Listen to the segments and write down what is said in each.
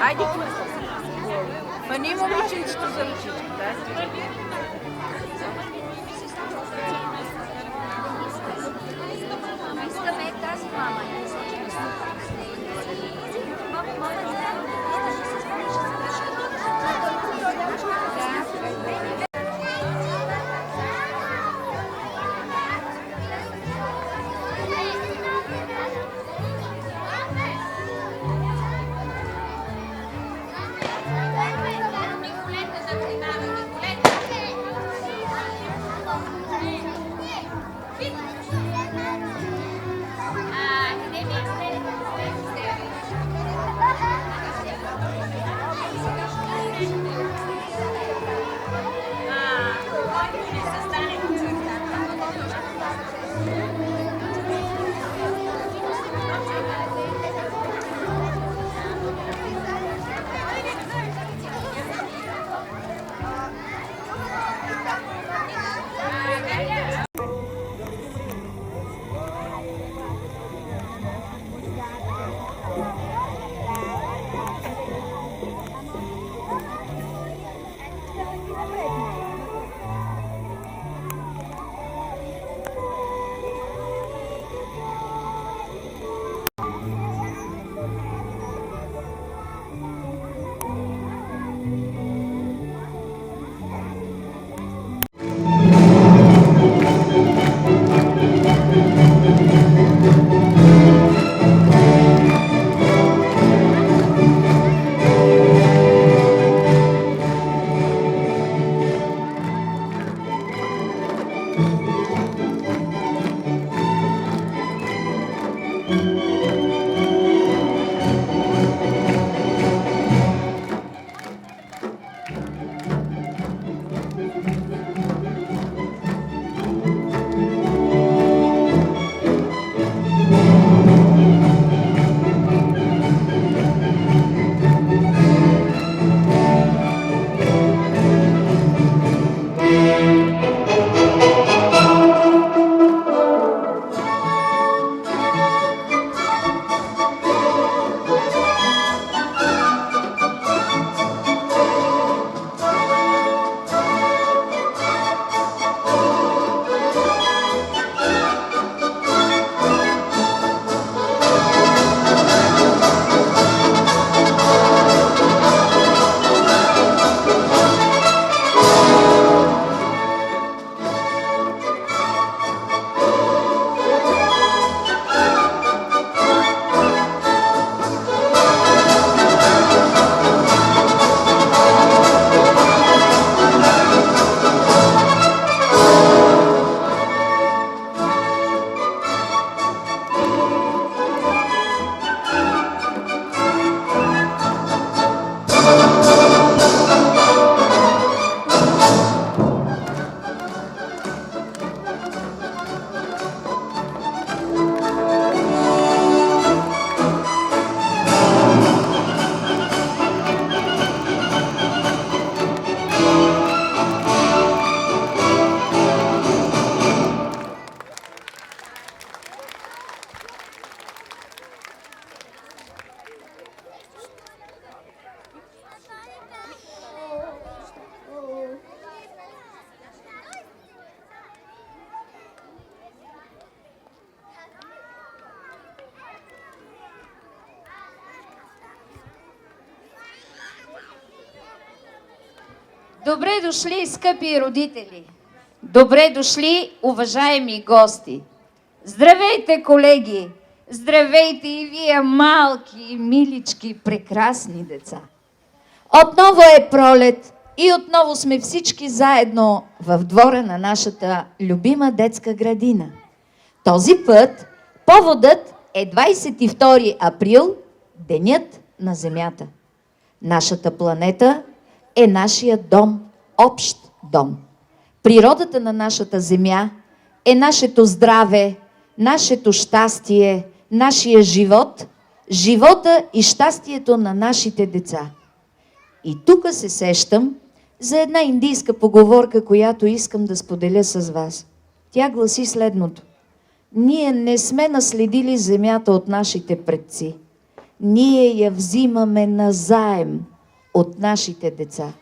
Айде, ма ние му момиченцето за ръчичка, да? Искаме тази мама. Добре дошли, скъпи родители! Добре дошли, уважаеми гости! Здравейте, колеги! Здравейте и вие, малки, милички, прекрасни деца! Отново е пролет и отново сме всички заедно в двора на нашата любима детска градина. Този път поводът е 22 април, Денят на Земята. Нашата планета е нашия дом, общ дом. Природата на нашата Земя е нашето здраве, нашето щастие, нашия живот, живота и щастието на нашите деца. И тук се сещам, за една индийска поговорка, която искам да споделя с вас. Тя гласи следното. Ние не сме наследили земята от нашите предци. Ние я взимаме назаем от нашите деца.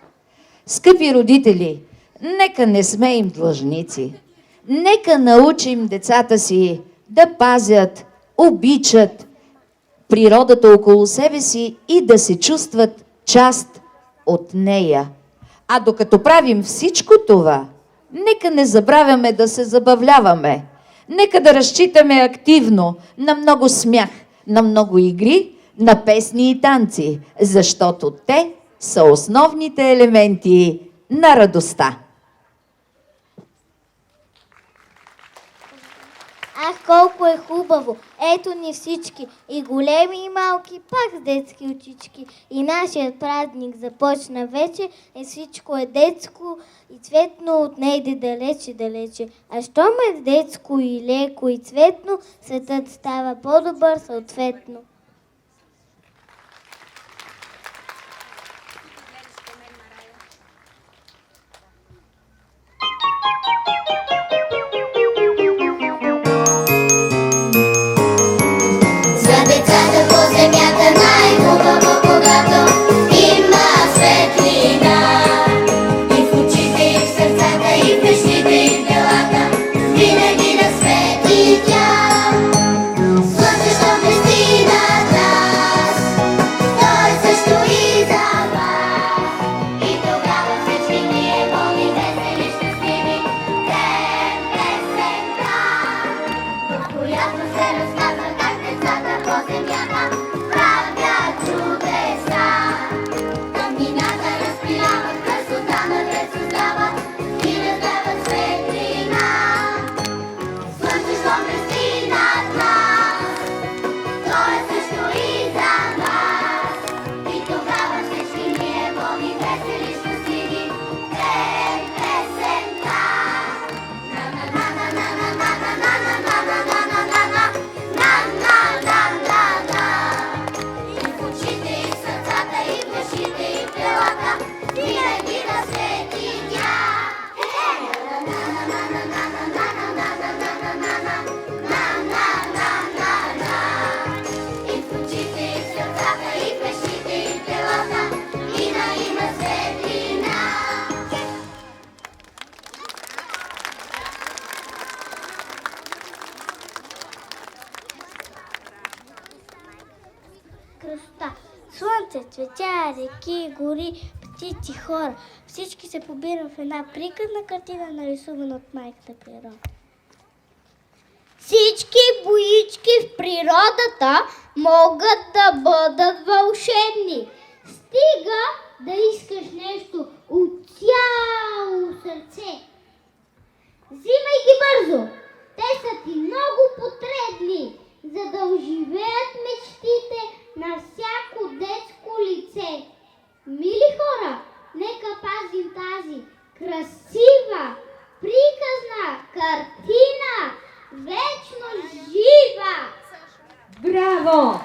Скъпи родители, нека не сме им длъжници. Нека научим децата си да пазят, обичат природата около себе си и да се чувстват част от нея. А докато правим всичко това, нека не забравяме да се забавляваме. Нека да разчитаме активно на много смях, на много игри, на песни и танци, защото те са основните елементи на радостта. Ах, колко е хубаво! Ето ни всички, и големи и малки, пак с детски очички. И нашият празник започна вече, и всичко е детско и цветно, отнейде далече, далече. А щом е детско и леко и цветно, светът става по-добър съответно. Най-хубаво, когато има светлина и в очите, и в сърцата, и в мечтите, и в делата, винаги да свети тя. Слънце, що блести над нас, то е също и за вас. И тогава всички ние болни, весели, щастливи, пеем песента, в която се разказва как децата по земята правят чудеса. Тъмнината разпиляват, красота навред създават и раздават светлина. Слънце, що блести над нас, то е също и за вас. И тогава всички ние болни, весели, щастливи, пеем песента. И в очите, и в сърцата, и в мечтите, и в делата, винаги да свети тя. И в очите, и в сърцата, и в мечтите, и в делата, винаги има светлина. Красота. Слънце, цветя, реки, гори, птици, хора. Всички се побират в една приказна картина, нарисувана от майката природа. Всички боички в природата могат да бъдат вълшебни. Стига да искаш нещо от цяло сърце. Взимай ги бързо. Те са ти много потребни, за да оживеят мечтите на всяко детско лице. Мили хора, нека пазим тази красива, приказна картина, вечно жива! Браво!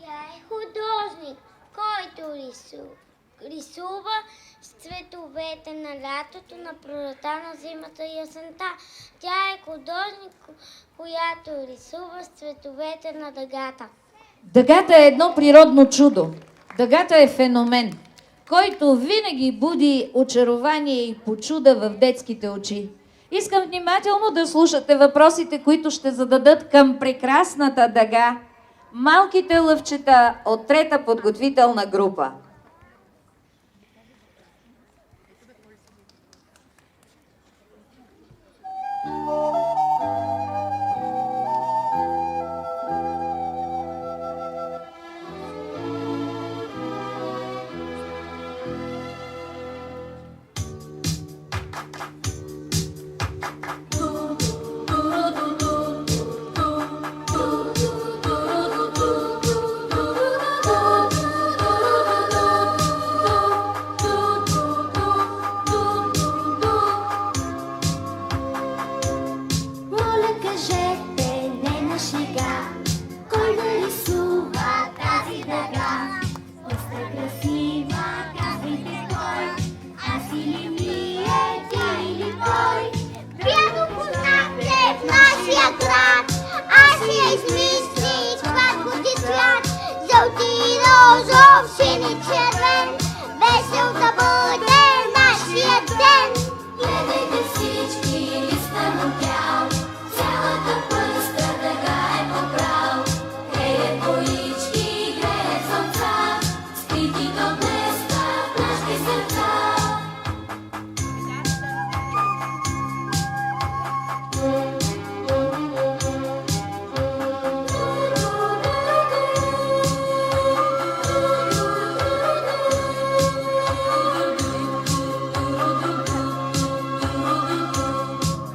Тя е художник, който рисува с цветовете на лятото, на пролета, на зимата и есента. Тя е художник, която рисува с цветовете на дъгата. Дъгата е едно природно чудо. Дъгата е феномен, който винаги буди очарование и почуда в детските очи. Искам внимателно да слушате въпросите, които ще зададат към прекрасната дъга малките лъвчета от трета подготвителна група. До син и червен, весел да бъде нашия ден. Гледайте всички, листа му бял, цялата пъстра дъга е побрал. Греят боички, греят слънца, скрити до днеска в нашите сърца.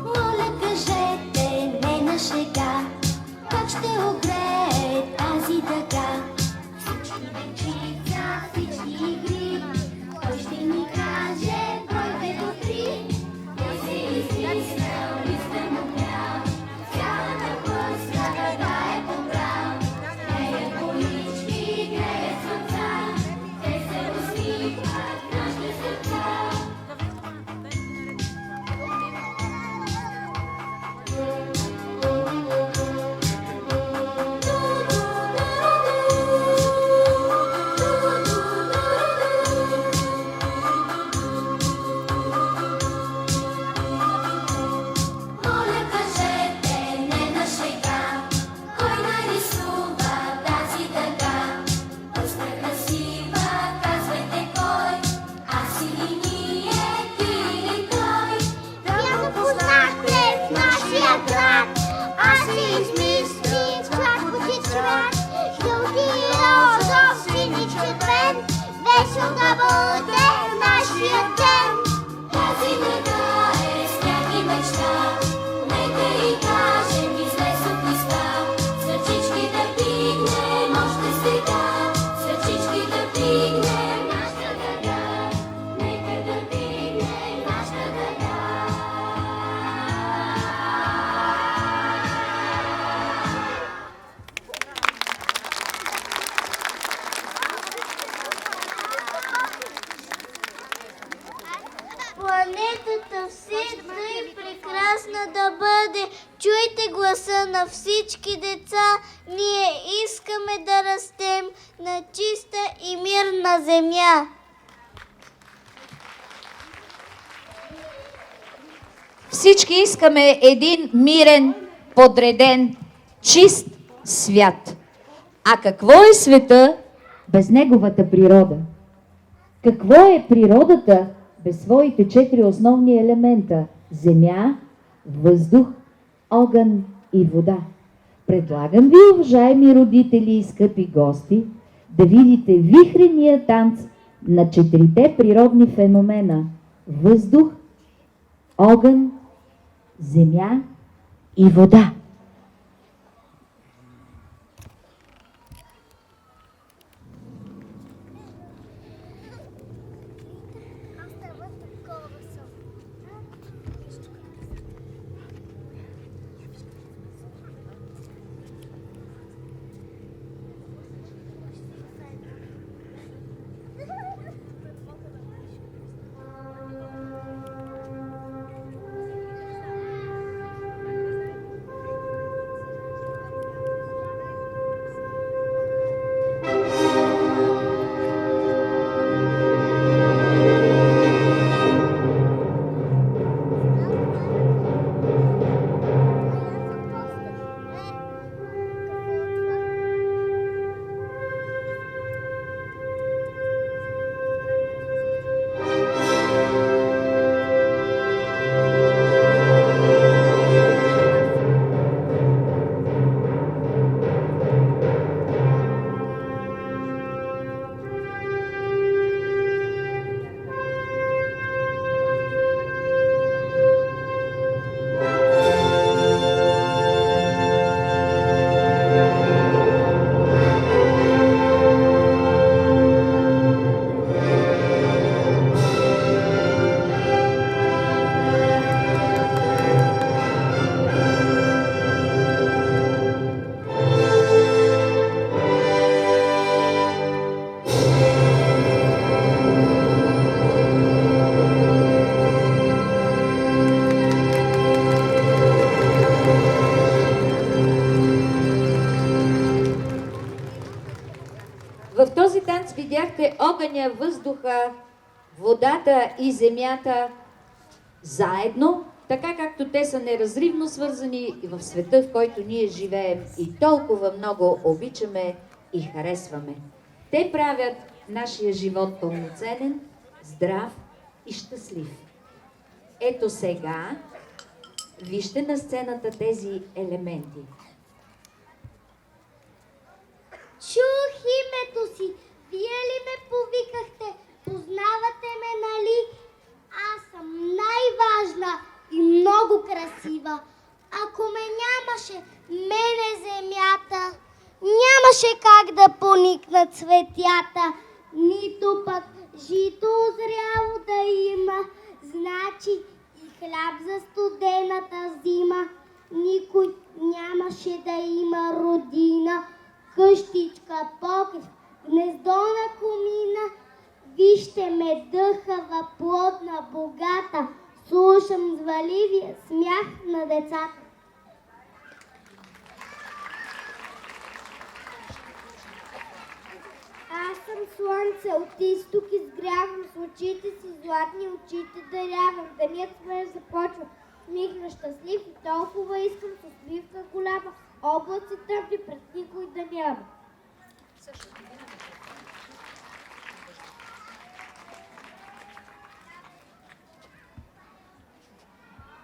Моля, кажете, не на шега, как ще огрее тази дъга? Всички вечица, всички игри, той ще ни каже бройте до 3. Той се измислял, листа му бял, цялата пъстра дъга е побрал. Греят боички, греят слънца, те се усмихват в нашите сърца. Моля, кажете, не на шега, кой нарисува тази дъга? Пъстра, красива, казвайте кой, аз или ние, ти или той? Да го познахте в нашия град, аз си измислих чакоти цвят, жълти розов, син и червен, весел да бъде нашия ден. Тази дъга е сняг и мечта, нека и кажем излез от листа. Сърчички да пигнем още сега, сърчички да пигнем нашата дъга, нека да пигнем нашата дъга. Планетата все тъй прекрасна да бъде. Чуйте гласа на всички деца. Ние искаме да растем на чиста и мирна земя. Всички искаме един мирен, подреден, чист свят. А какво е света без неговата природа? Какво е природата без своите 4 основни елемента – земя, въздух, огън и вода? Предлагам ви, уважаеми родители и скъпи гости, да видите вихрения танц на 4 природни феномена – въздух, огън, земя и вода. видяхте огъня, въздуха, водата и земята заедно, така както те са неразривно свързани в света, в който ние живеем и толкова много обичаме и харесваме. Те правят нашия живот пълноценен, здрав и щастлив. Ето сега, вижте на сцената тези елементи. Чух името си. Вие ли ме повикахте? Познавате ме, нали? Аз съм най-важна и много красива. Ако ме нямаше, мене земята, нямаше как да поникнат цветята, нито пък жито зряло да има, значи и хляб за студената зима. Никой нямаше да има родина, къщичка, покрив, гнездо на комина. Вижте ме дъхава, плодна, богата, слушам зваливия смях на децата. Аз съм слънце от изток, изгрявам с очите си златни, очите дарявам. Денят смеж започва, смихна щастлив и толкова искам с усмивка голяма, облаци тъмни пред никой да няма.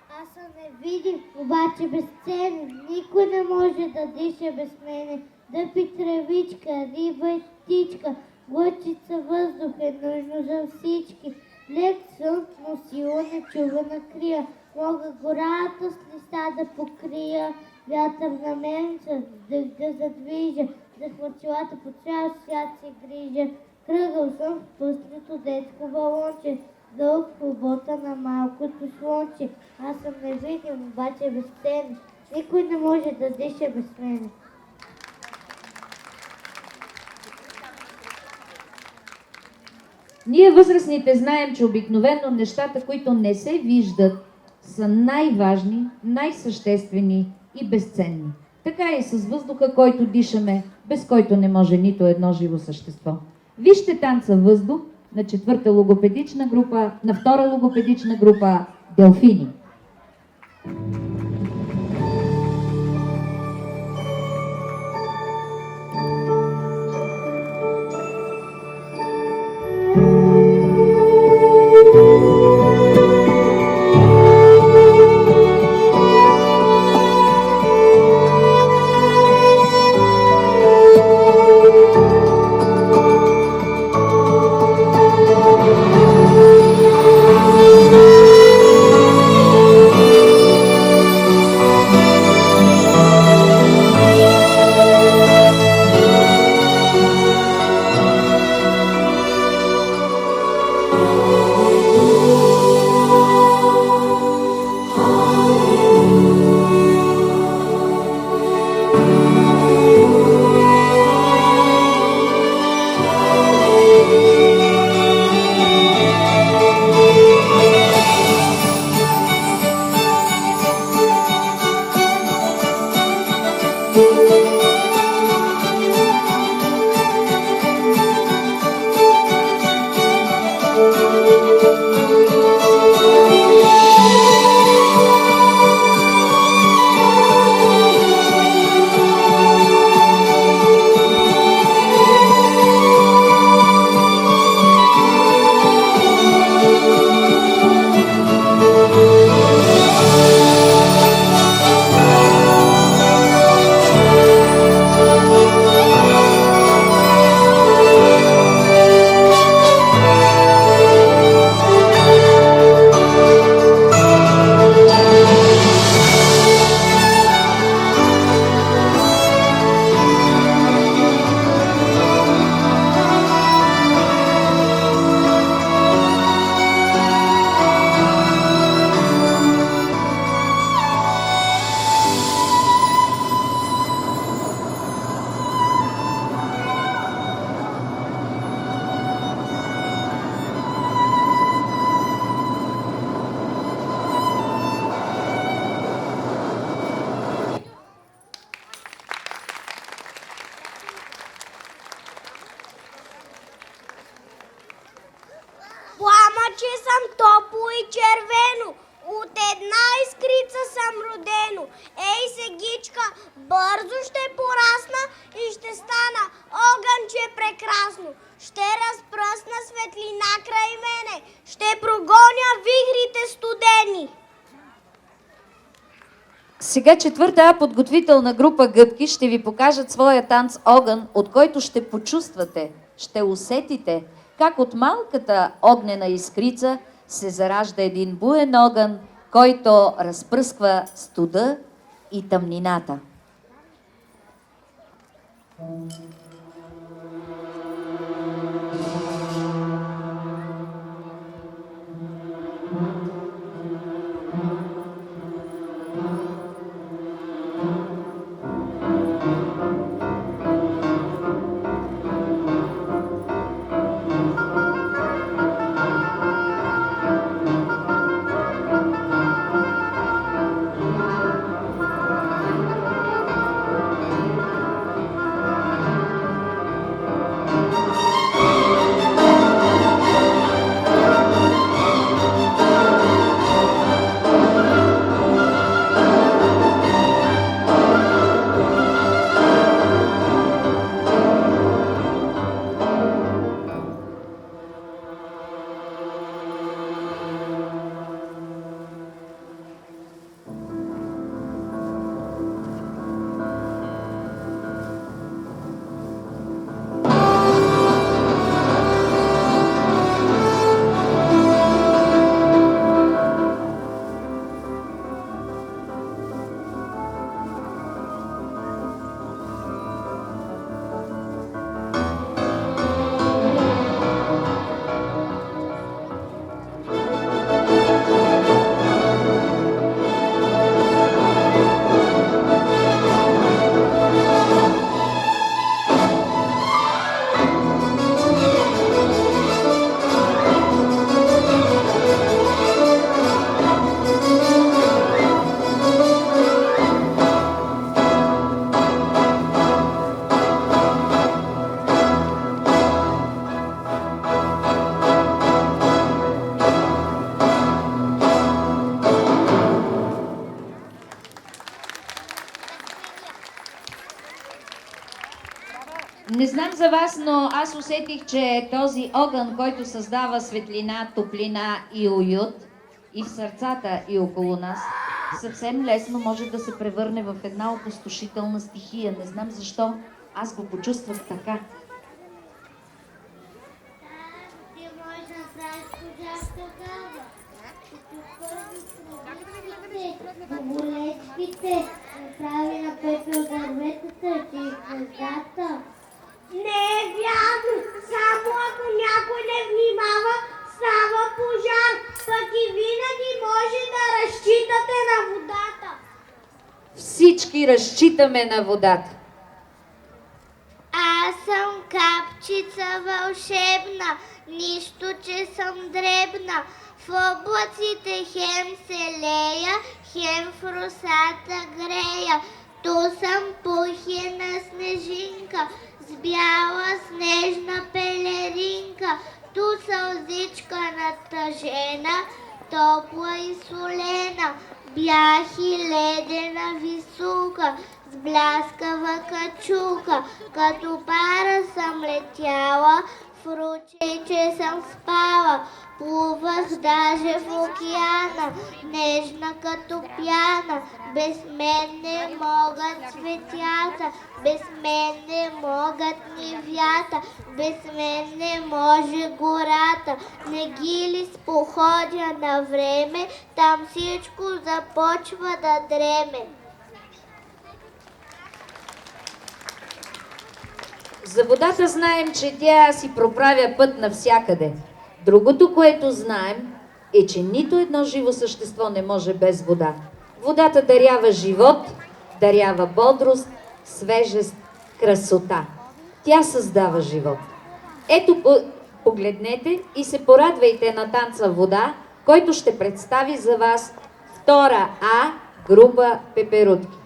Аз съм невидим, обаче безценен, никой не може да диша без мене. Дъпи тревичка, риба и птичка, глъчица въздух е нужно за всички. Лек сън, но сила не чува на крия, мога гората с листа да покрия. Вятър на менца, дъх да задвижа, за хвърчилата по цял свят се грижа. Кръгъл съм в пъстрото детско балонче, дълг в работа на малкото слънче. Аз съм невидим, обаче безценен, никой не може да диша без мене. Ние възрастните знаем, че обикновено нещата, които не се виждат, са най-важни, най-съществени и безценни. Така и с въздуха, който дишаме, без който не може нито едно живо същество. Вижте танца въздух на 4-та логопедична група, на 2-та логопедична група Делфини. червено, от една искрица съм родено. Ей, сегичка, бързо ще порасна и ще стана огънче прекрасно. Ще разпръсна светлина край мене, ще прогоня вихрите студени. Сега четвърта А подготвителна група Гъбки ще ви покажат своя танц Огън, от който ще почувствате, ще усетите как от малката огнена искрица се заражда един буен огън, който разпръсква студа и тъмнината. Не знам за вас, но аз усетих, че този огън, който създава светлина, топлина и уют и в сърцата и около нас, съвсем лесно може да се превърне в една опустошителна стихия. Не знам защо, аз го почувствах така. Ти можеш да направиш пожар тогава. Болечките, направи на пепел дърветата, че и звездата. Не е вярно! Само ако някой не внимава, става пожар, пък и винаги може да разчитате на водата. Всички разчитаме на водата. Аз съм капчица вълшебна, нищо, че съм дребна. В облаците хем се лея, хем в росата грея. Ту съм пухена снежинка, с бяла снежна пелеринка. Ту сълзичка натъжена, топла и солена. Бях и ледена висулка, с бляскава качулка. Като пара съм летяла, в ручейче съм спала. Плувах даже в океана, нежна като пяна. Без мен не могат цветята, без мен не могат нивята, без мен не може гората. Не ги ли споходя на време, там всичко започва да дреме. За водата знаем, че тя си проправя път навсякъде. Другото, което знаем, е, че нито едно живо същество не може без вода. Водата дарява живот, дарява бодрост, свежест, красота. Тя създава живот. Ето, погледнете и се порадвайте на танца Вода, който ще представи за вас втора А група Пеперутки.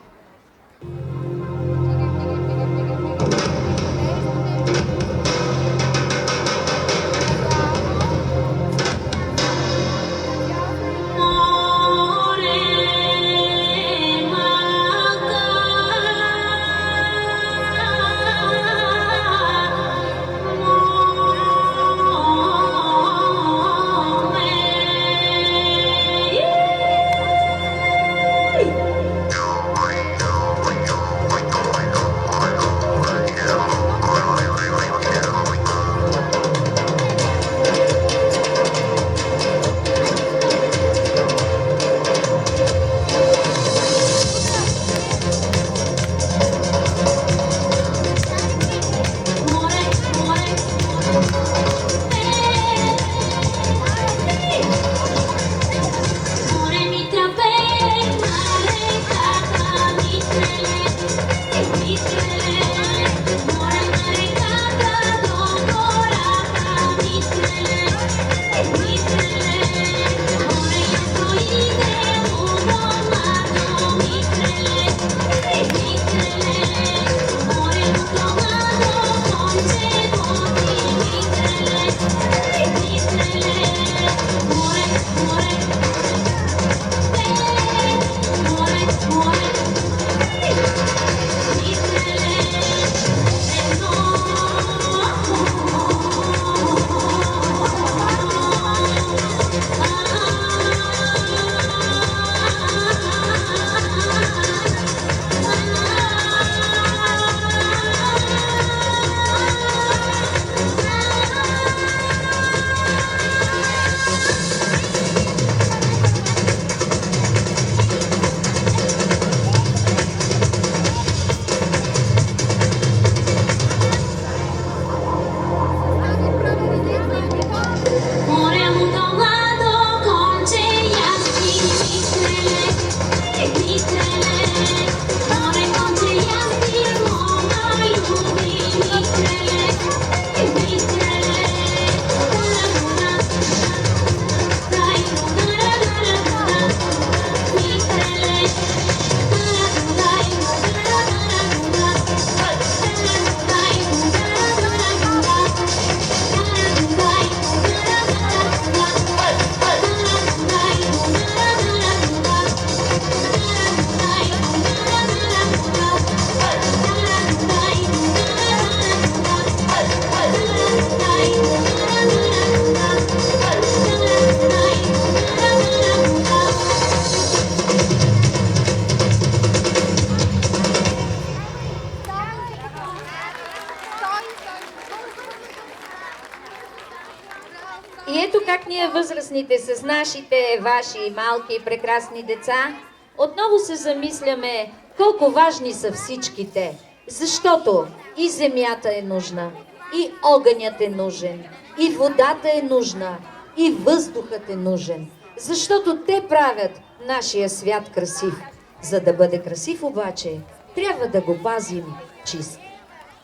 ние възрастните с нашите, ваши малки и прекрасни деца, отново се замисляме колко важни са всичките. Защото и земята е нужна, и огънят е нужен, и водата е нужна, и въздухът е нужен. Защото те правят нашия свят красив. За да бъде красив обаче, трябва да го пазим чист.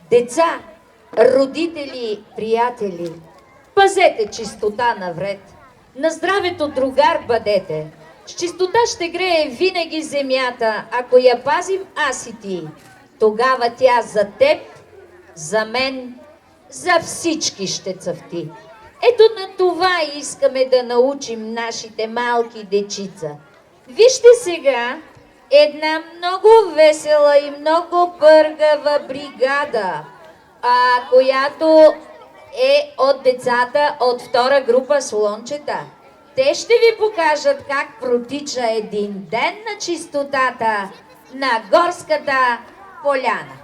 Деца, родители, приятели, пазете чистота навред. На здравето другар бъдете. С чистота ще грее винаги земята, ако я пазим аз и ти. Тогава тя за теб, за мен, за всички ще цъфти. Ето на това искаме да научим нашите малки дечица. Вижте сега една много весела и много пъргава бригада, която е от децата от втора група слончета. Те ще ви покажат как протича един ден на чистотата на горската поляна.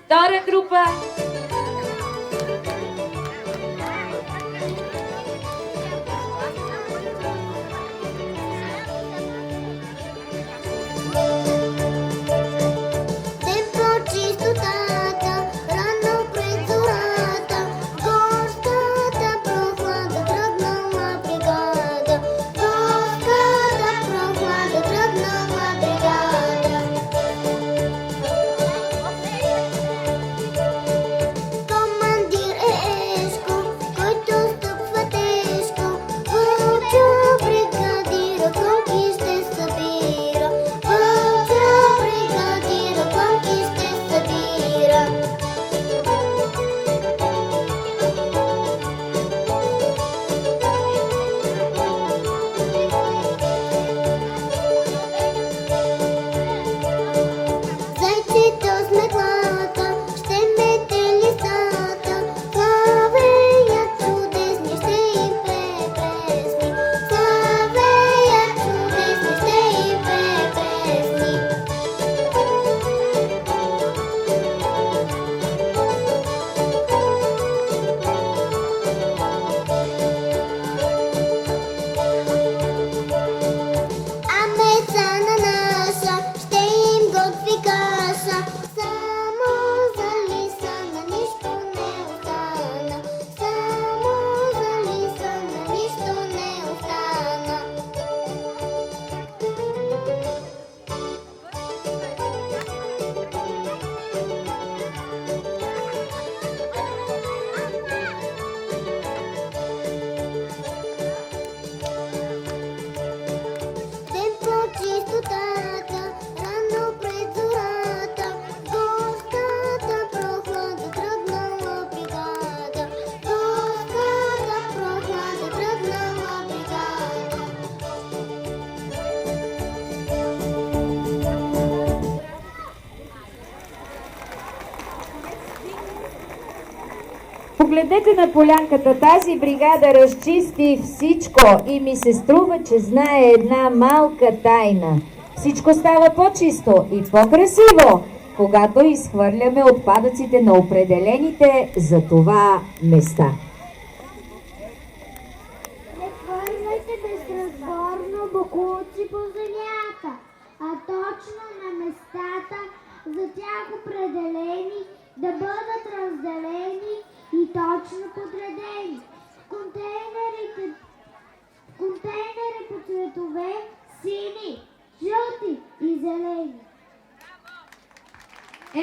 Втора група. Ден по чистотата, рано пред зората, горската прохлада тръгнала бригада. Горската прохлада тръгнала бригада. Командир е Ешко, който стъпва тежко. Вълчо бригадира, конки ще събира. Вълчо бригадира, конки ще събира. Зайчето с метлата ще мете листата, славеят чудесни ще им пее песни. Славеят чудесни ще им пее песни. А мецана наша ще им готви каша. Само за лисана нищо не остана. Само за лисана нищо не остана. Ден по чистотата, рано пред зората, горската прохлада тръгнала бригада. Горската прохлада тръгнала бригада. Погледнете на полянката, тази бригада разчисти всичко и ми се струва, че знае една малка тайна. Всичко става по-чисто и по-красиво, когато изхвърляме отпадъците на определените за това места. Не хвърляйте безразборно боклуци по земята, а точно на местата, за тях определени, да бъдат разделени и точно подредени. Контейнери по цветове сини, жълти и зелени.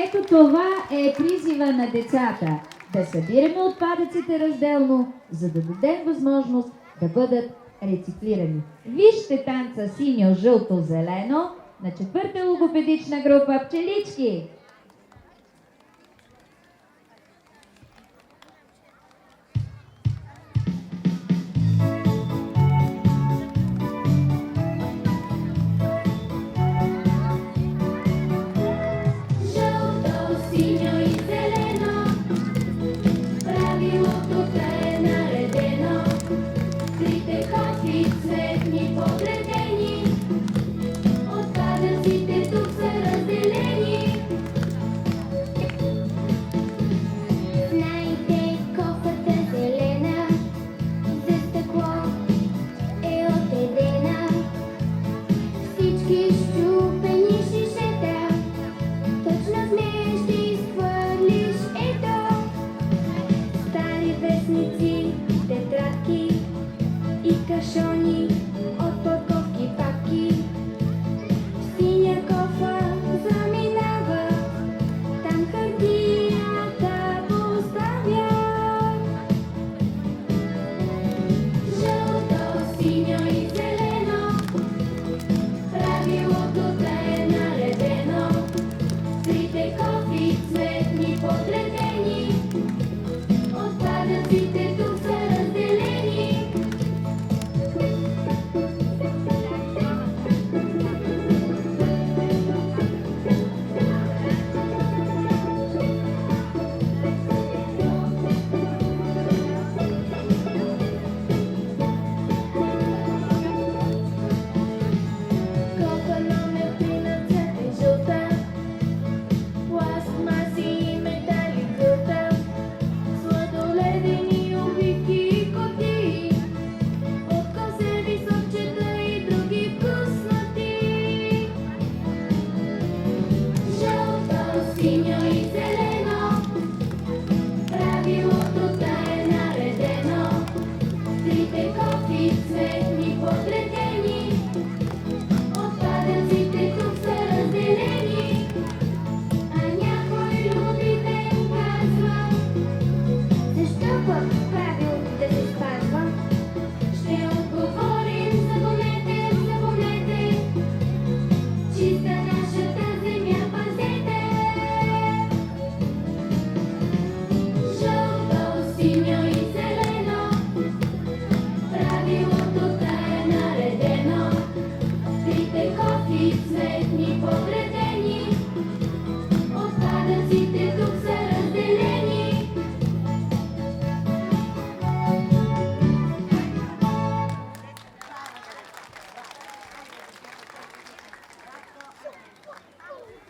Ето това е призива на децата. Да събираме отпадъците разделно, за да дадем възможност да бъдат рециклирани. Вижте танца синьо, жълто, зелено на четвърта логопедична група пчелички. Жълто, синьо и зелено, правилото е наредено. Трите кофи цветни подредени, отпадъците тук са разделени.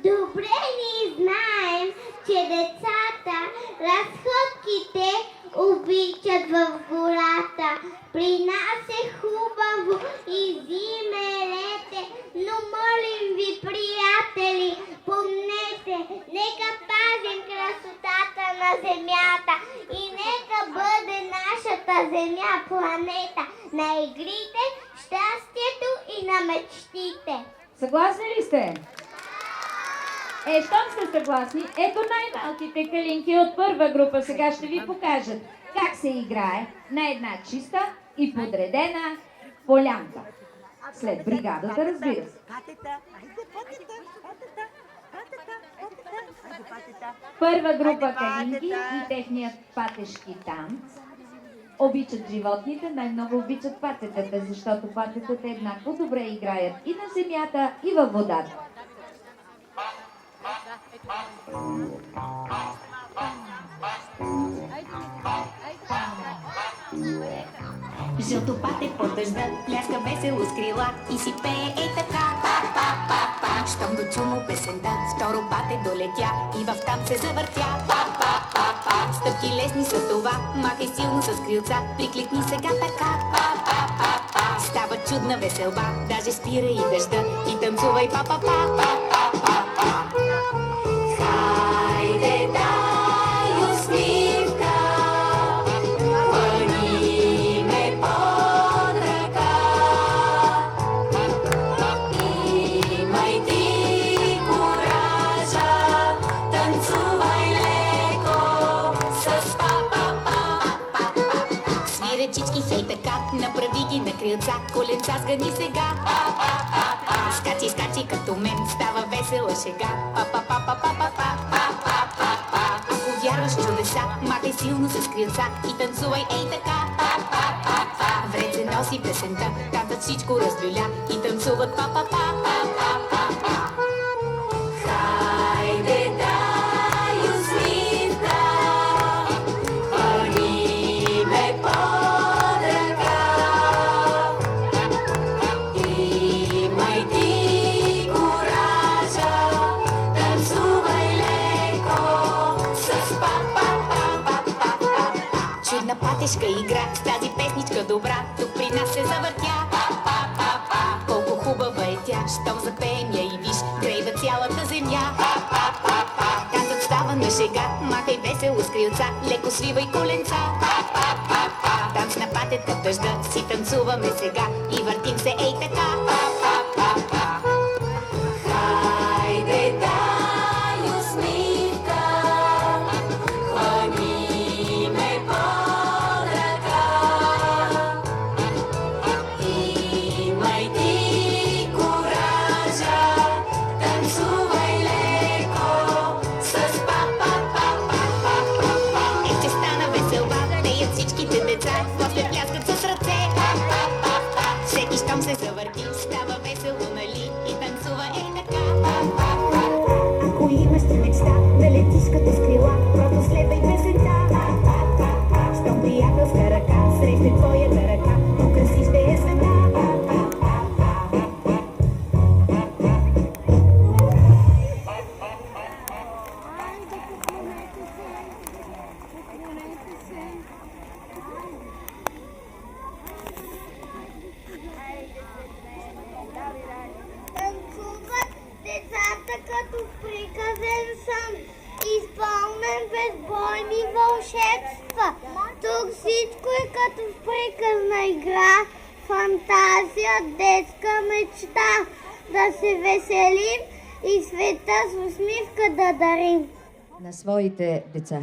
Добре ни знаем, че децата разходките обичат в гората. При нас е хубаво и зимерете, но молим ви, приятели, помнете, нека пазим красотата на земята и нека бъде нашата земя планета на игрите, щастието и на мечтите. Съгласни ли сте? Щом сте съгласни, ето най-малките калинки от първа група сега ще ви покажат как се играе на една чиста и подредена полянка. След бригадата, разбира се. Първа група калинки и техният патешки танц. Обичат животните, най-много обичат патетата, защото патетата еднакво добре играят и на земята, и във водата. Жълто пате под дъжда, пляска весело с крила и си пее ей така. Па-па-па-па, щом дочу му песента, второ пате долетя и в там се завъртя. Па-па-па-па, стъпки лесни са това, махай силно с крилца, прикликни сега така. Па-па-па-па, става чудна веселба, даже спира и дъжда и танцувай па-па-па-па-па-па. Хайде, дай усмивка, хвани ме под ръка. Имай ти куража, танцувай леко с па-па-па-па-па. Свире чички, хей така, направи ги на крилца, коленца сгъни сега. Скачи, скачи като мен, става весела шега. Па-па-па-па-па-па-па-па-па-па. Ако вярваш в чудеса, махай силно с крилца и танцувай ей така. Па-па-па-па. Вреце носи песента, танцът всичко разлюля и танцуват па-па-па-па-па-па. Хайде, дай усмивка, хвани ме под ръка. Имай ти куража, танцувай леко с па-па-па-па-па-па. Чудна патешка игра, с тази песничка добра, тук при нас се завъртя. Па-па-па-па, колко хубава е тя, щом запеем я и виж, грейва цялата земя. Па-па-па-па, танцът става на шега, махай весело с крилца, леко свивай коленца. Па-па-па-па, танц на патета в дъжда, си танцуваме сега и въртим се ей така. Па-па-па-па. Хайде, дай усмивка, хвани ме под ръка. Имай ти куража, танцувай леко с па-па-па-па-па-па. Ще стана веселба, пеят всичките деца, после пляскат с ръце. Па-па-па-па. Всеки щом се завърти, става весело, нали? И танцува ей така. Па-па-па. Ако имаш ти мечта, да летиш като с крила, просто следвай песента. Па-па-па. Щом приятелска ръка срещне твоята ръка, украси ще е света. Танцуват децата като в приказен сън, изпълнен безбойни вълшебства. Тук всичко е като в приказна игра, фантазия, детска мечта. Да се веселим и света с усмивка да дарим. На своите деца.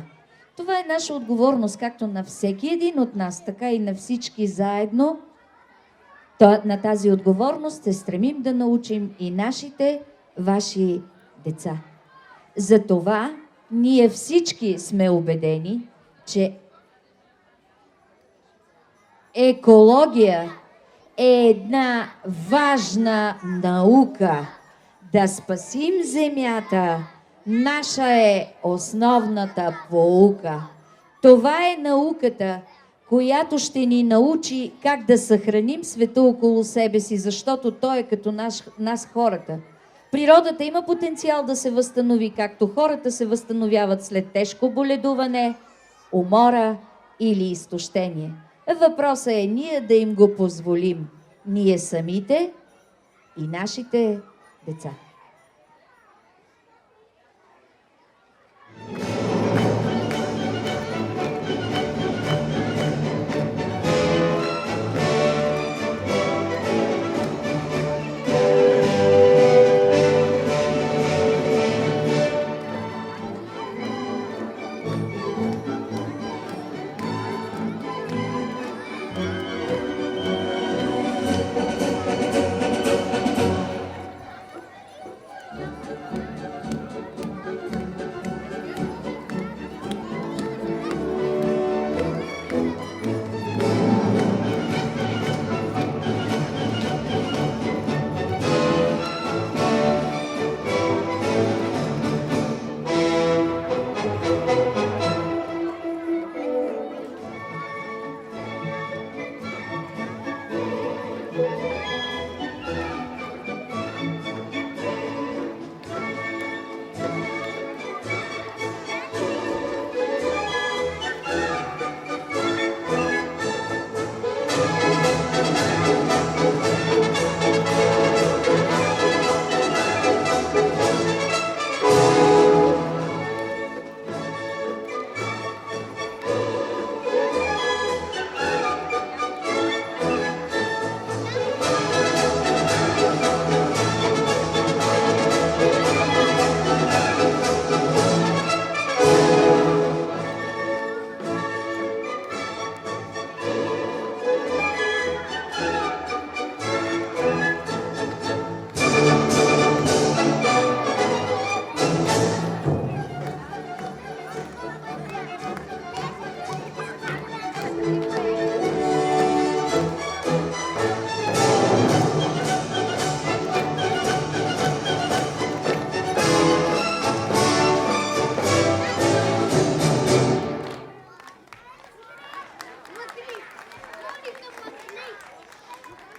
Това е наша отговорност, както на всеки един от нас, така и на всички заедно. На тази отговорност се стремим да научим и нашите, ваши деца. Затова ние всички сме убедени, че екология е една важна наука. Да спасим земята, наша е основната поука. Това е науката, която ще ни научи как да съхраним света около себе си, защото той е като нас хората. Природата има потенциал да се възстанови, както хората се възстановяват след тежко боледуване, умора или изтощение. Въпросът е ние да им го позволим. Ние самите и нашите деца.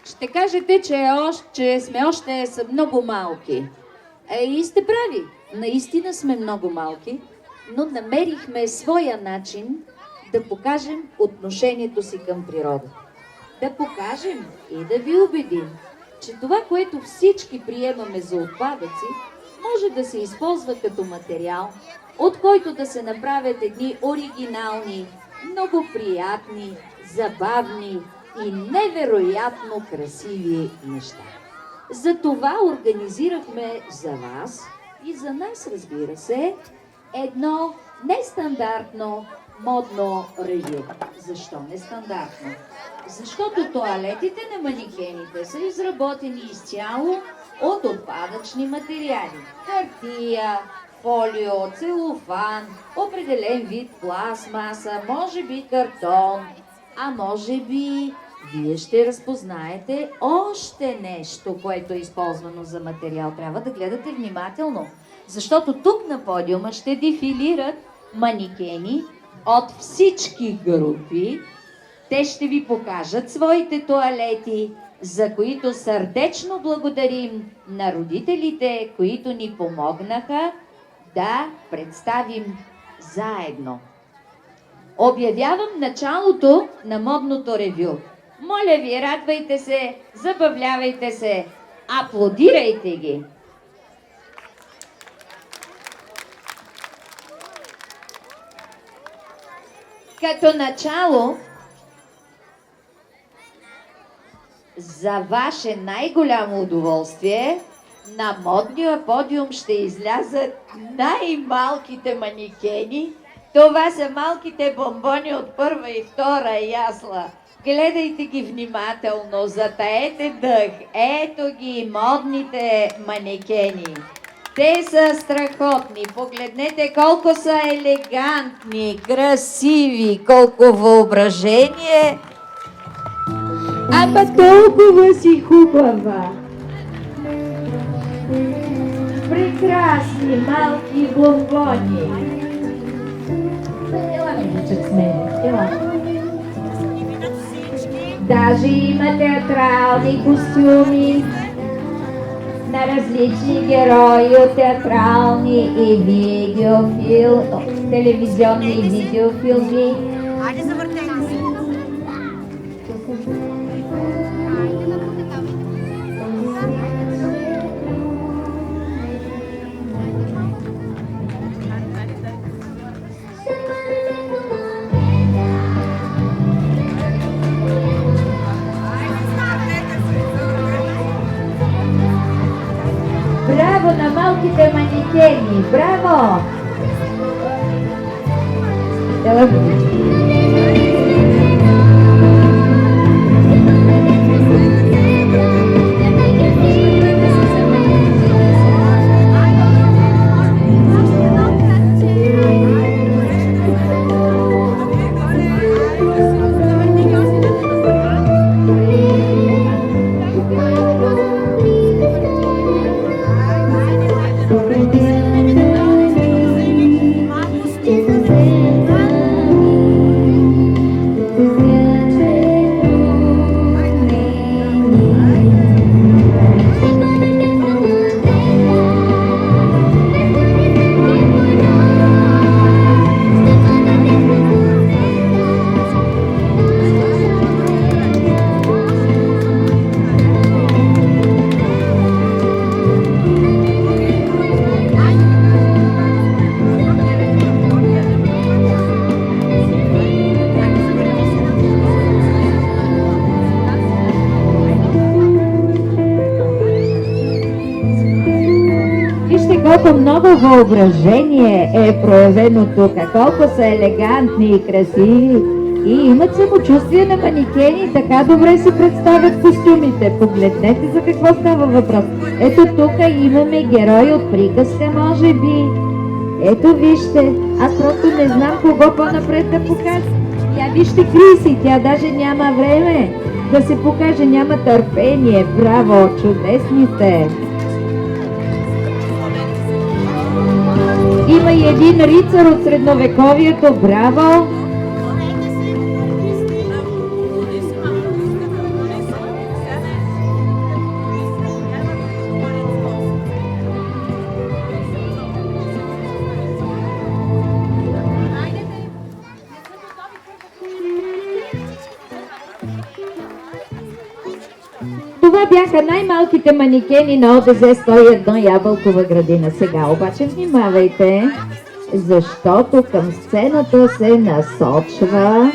Ще кажете, че сме още са много малки. И сте прави. Наистина сме много малки, но намерихме своя начин да покажем отношението си към природа. Да покажем и да ви убедим, че това, което всички приемаме за отпадъци, може да се използва като материал, от който да се направят едни оригинални, много приятни, забавни и невероятно красиви неща. Затова организирахме за вас и за нас, разбира се, едно нестандартно модно ревю. Защо нестандартно? Защото тоалетите на манекените са изработени изцяло от отпадъчни материали. Хартия, фолио, целофан, определен вид пластмаса, може би картон, а може би вие ще разпознаете още нещо, което е използвано за материал. Трябва да гледате внимателно, защото тук на подиума ще дефилират манекени от всички групи. Те ще ви покажат своите тоалети, за които сърдечно благодарим на родителите, които ни помогнаха да представим заедно. Обявявам началото на модното ревю. Моля ви, радвайте се, забавлявайте се, аплодирайте ги! Като начало, за ваше най-голямо удоволствие, на модния подиум ще излязат най-малките манекени. Това са малките бомбони от първа и втора ясла. Гледайте ги внимателно, затаете дъх. Ето ги, модните манекени. Те са страхотни. Погледнете колко са елегантни, красиви, колко въображение. Ама толкова си хубава. Прекрасни малки бомбони. Ела, миличък с мен. Ела. Даже има театрални костюми. на различни герои от театрални и телевизионни и видеофилми. Хайде, завъртете се. Браво на малките манекени! Браво! Колко много въображение е проявено тук, колко са елегантни и красиви и имат самочувствие на манекени, така добре си представят костюмите. Погледнете за какво става въпрос. Ето тук имаме герой от приказка, може би. Ето вижте, аз просто не знам кого по-напред да покажа. Я вижте Криси, тя даже няма време да се покаже, няма търпение. Браво, чудесни сте! Има и един рицар от средновековието. Браво! Това бяха най-малките манекени на ОДЗ 101 Ябълкова градина. Сега обаче внимавайте, защото към сцената се насочва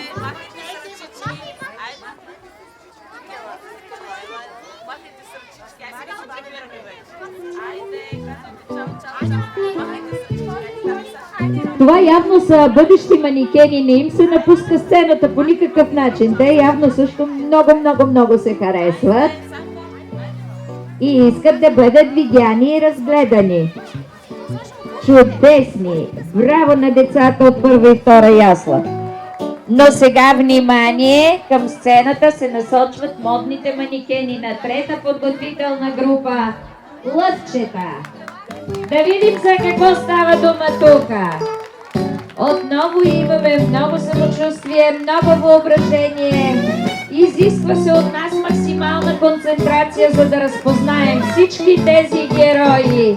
това явно са бъдещи манекени, не им се напуска сцената по никакъв начин. Те явно също много се харесват и искат да бъдат видяни и разгледани. Чудесни! Браво на децата от първа и втора ясла! Но сега внимание, към сцената се насочват модните манекени на трета подготвителна група Лъвчета. Да видим за какво става дума тука. Отново имаме много самочувствие, много въображение. Изисква се от нас максимална концентрация, за да разпознаем всички тези герои,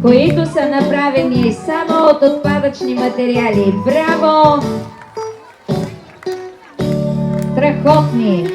които са направени само от отпадъчни материали. Браво! Страхотни!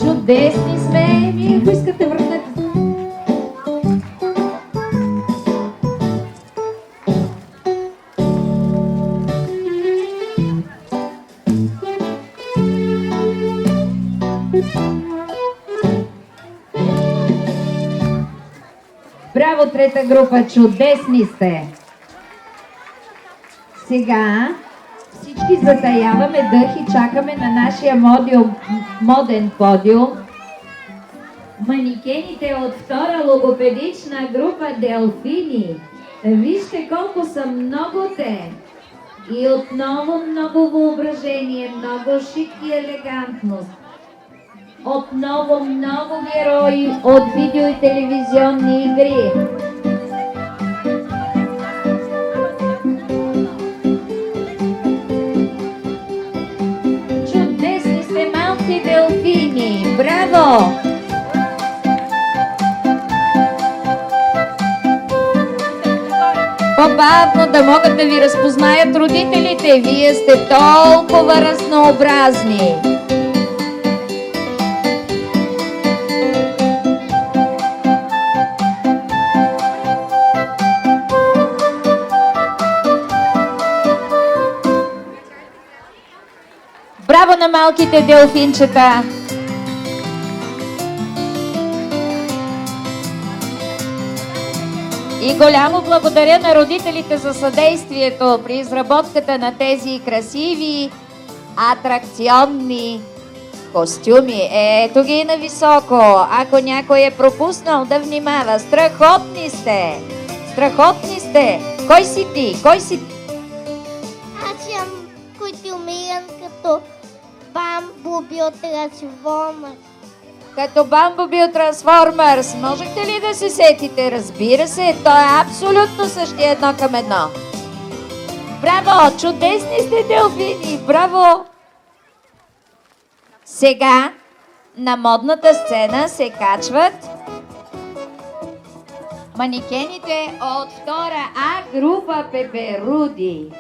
Чудесни сме, вие ако искате върнете. Браво, трета група, чудесни сте! Сега Всички затаяваме дъх и чакаме на нашия моден подиум манекените от втора логопедична група Делфини. Вижте колко са много те. И отново много въображение, много шик и елегантност. Отново много герои от видео и телевизионни игри. Чудесни сте, малки делфини! Браво! По-бавно да могат да ви разпознаят родителите. Вие сте толкова разнообразни. Браво на малките делфинчета! И голямо благодаря на родителите за съдействието при изработката на тези красиви, атракционни костюми. Ето ги на високо. Ако някой е пропуснал, да внимава. Страхотни сте! Страхотни сте! Кой си ти? Кой си ти? Аз съм костюмиран като Бамбуби от Трансформърс. Като Бамбуби от Трансформърс. Можете ли да се сетите? Разбира се, той е абсолютно същия едно към едно. Браво! Чудесни сте, делфини! Браво! Сега на модната сцена се качват манекените от втора А група Пеперуди.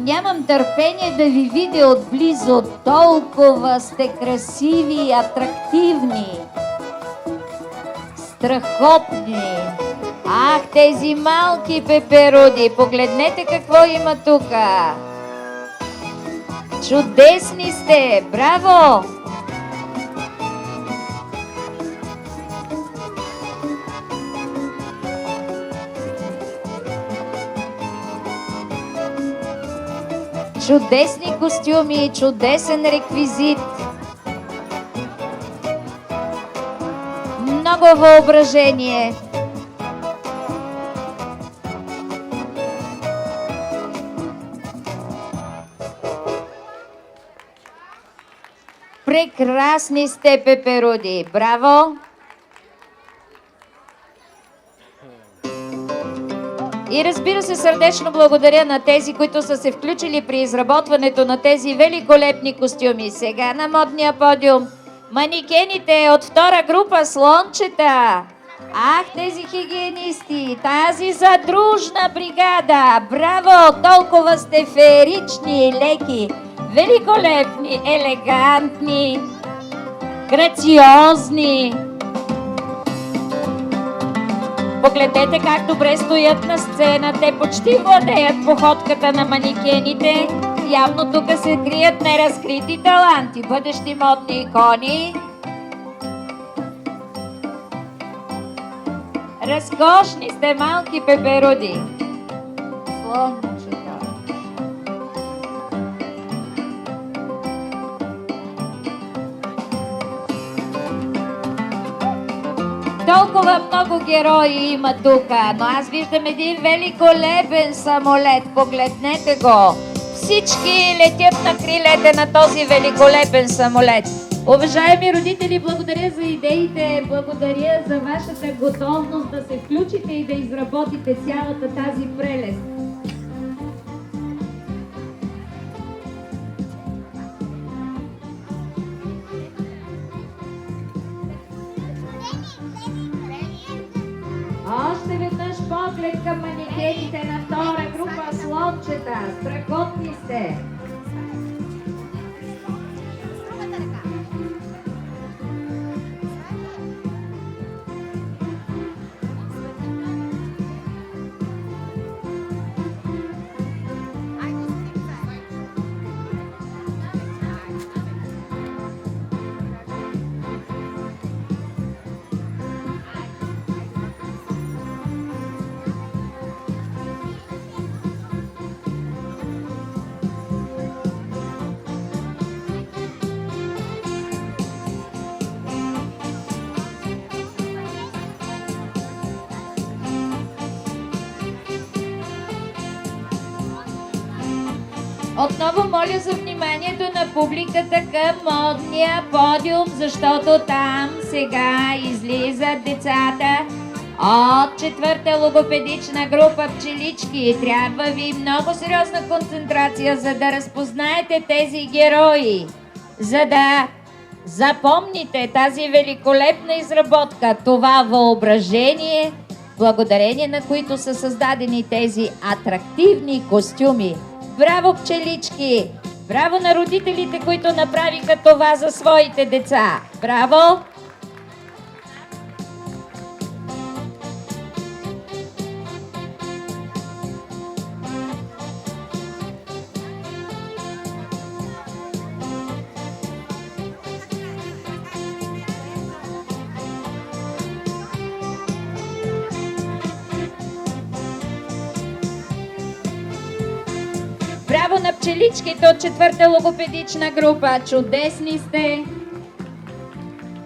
Нямам търпение да ви видя отблизо. Толкова сте красиви и атрактивни. Страхотни. Ах, тези малки пеперуди. Погледнете какво има тука. Чудесни сте. Браво! Чудесни костюми, чудесен реквизит. Много въображение. Прекрасни сте, пеперуди. Браво! И разбира се, сърдечно благодаря на тези, които са се включили при изработването на тези великолепни костюми. Сега на модния подиум манекените от втора група Слончета. Ах, тези хигиенисти, тази задружна бригада. Браво, толкова сте феерични и леки, великолепни, елегантни, грациозни. Погледнете как добре стоят на сцена. Те почти владеят походката на манекените. Явно тук се крият неразкрити таланти, бъдещи модни икони. Разкошни сте, малки пеперуди. Слончета. Толкова много герои има тука, но аз виждам един великолепен самолет. Погледнете го. Всички летят на крилете на този великолепен самолет. Уважаеми родители, благодаря за идеите, благодаря за вашата готовност да се включите и да изработите цялата тази прелест. поглед към манекените на втора група слончета. Страхотни сте! Отново моля за вниманието на публиката към модния подиум, защото там сега излизат децата от четвърта логопедична група пчелички. Трябва ви много сериозна концентрация, за да разпознаете тези герои, за да запомните тази великолепна изработка, това въображение, благодарение на които са създадени тези атрактивни костюми. Браво, пчелички! Браво на родителите, които направиха това за своите деца! Браво! Браво на пчеличките от четвърта логопедична група! Чудесни сте!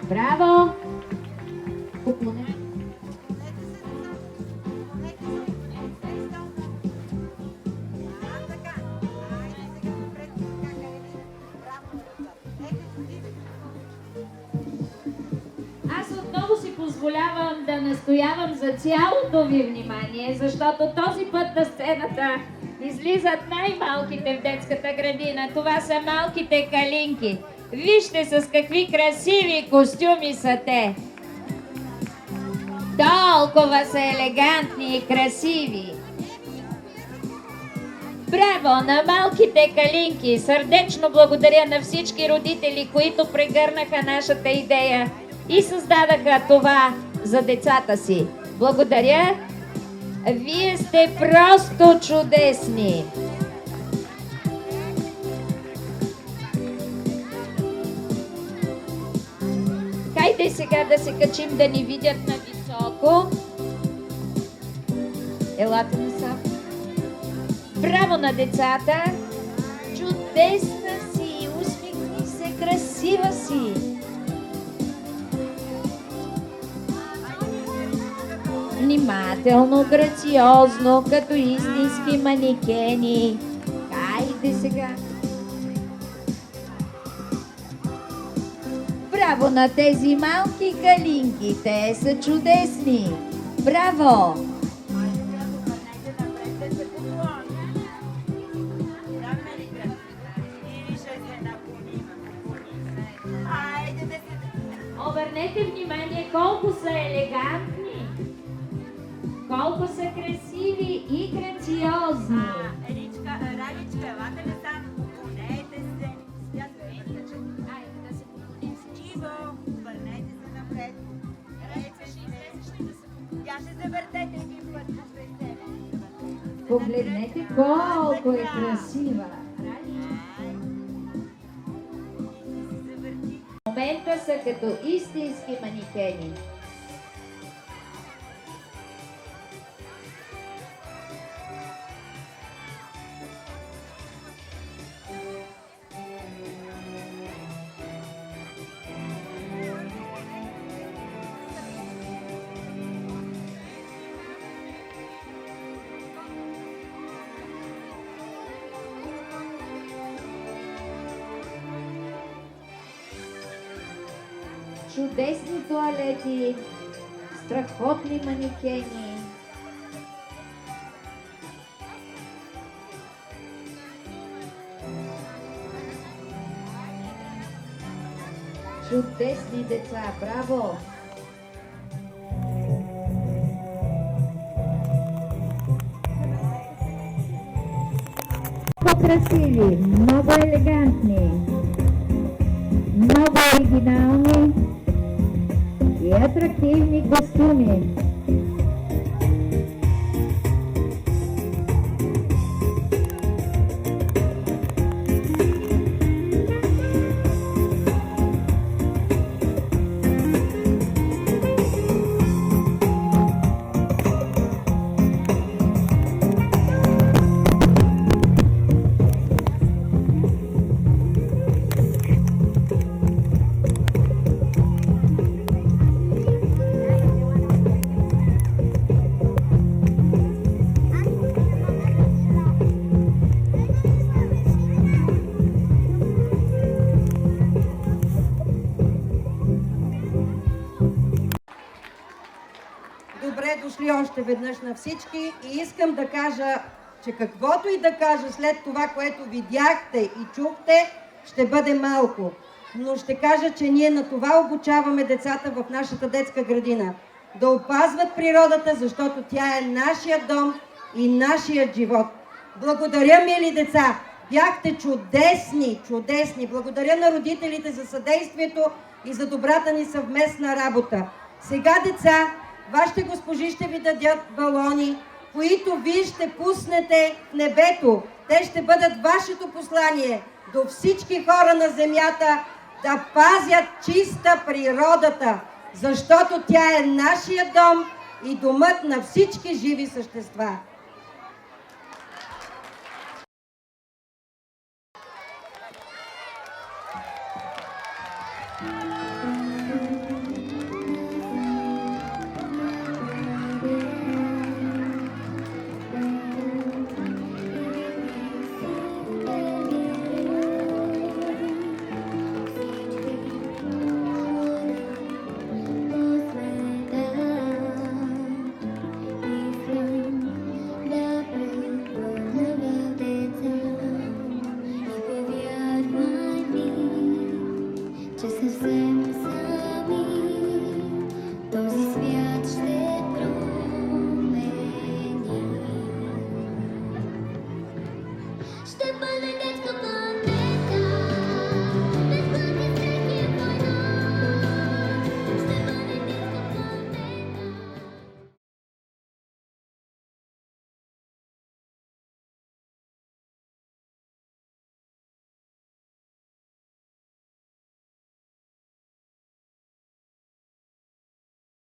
Браво! Аз отново си позволявам да настоявам за цялото ви внимание, защото този път на сцената излизат най-малките в детската градина. Това са малките калинки. Вижте с какви красиви костюми са те. Толкова са елегантни и красиви. Браво на малките калинки! Сърдечно благодаря на всички родители, които прегърнаха нашата идея и създадаха това за децата си. Благодаря! Вие сте просто чудесни! Хайде сега да се качим да ни видят на високо. Елате насам. Браво на децата! Чудесна си! Усмихни се, красива си! Внимателно, грациозно, като истински манекени. Хайде сега! Браво на тези малки калинки! Те са чудесни! Браво! Обърнете внимание колко са елегантни, колко са красиви и грациозни. Еличка, Раличка, елате ли там? Поклонете се. Айде да се поклоним се. Иво, върнете се напред. Тя ще завъртете един път по веселе. Погледнете колко е красива. В момента са като истински манекени. Чудесни тоалети, страхотни манекени. Чудесни деца, браво! По-красиви, много елегантни, много оригинални и атрактивни костюми. Добре дошли още веднъж на всички и искам да кажа, че каквото и да кажа след това, което видяхте и чухте, ще бъде малко. Но ще кажа, че ние на това обучаваме децата в нашата детска градина. Да опазват природата, защото тя е нашия дом и нашият живот. Благодаря, мили деца! Бяхте чудесни, чудесни! Благодаря на родителите за съдействието и за добрата ни съвместна работа. Сега, деца, вашите госпожи ще ви дадат балони, които вие ще пуснете в небето. Те ще бъдат вашето послание до всички хора на земята да пазят чиста природата, защото тя е нашия дом и домът на всички живи същества.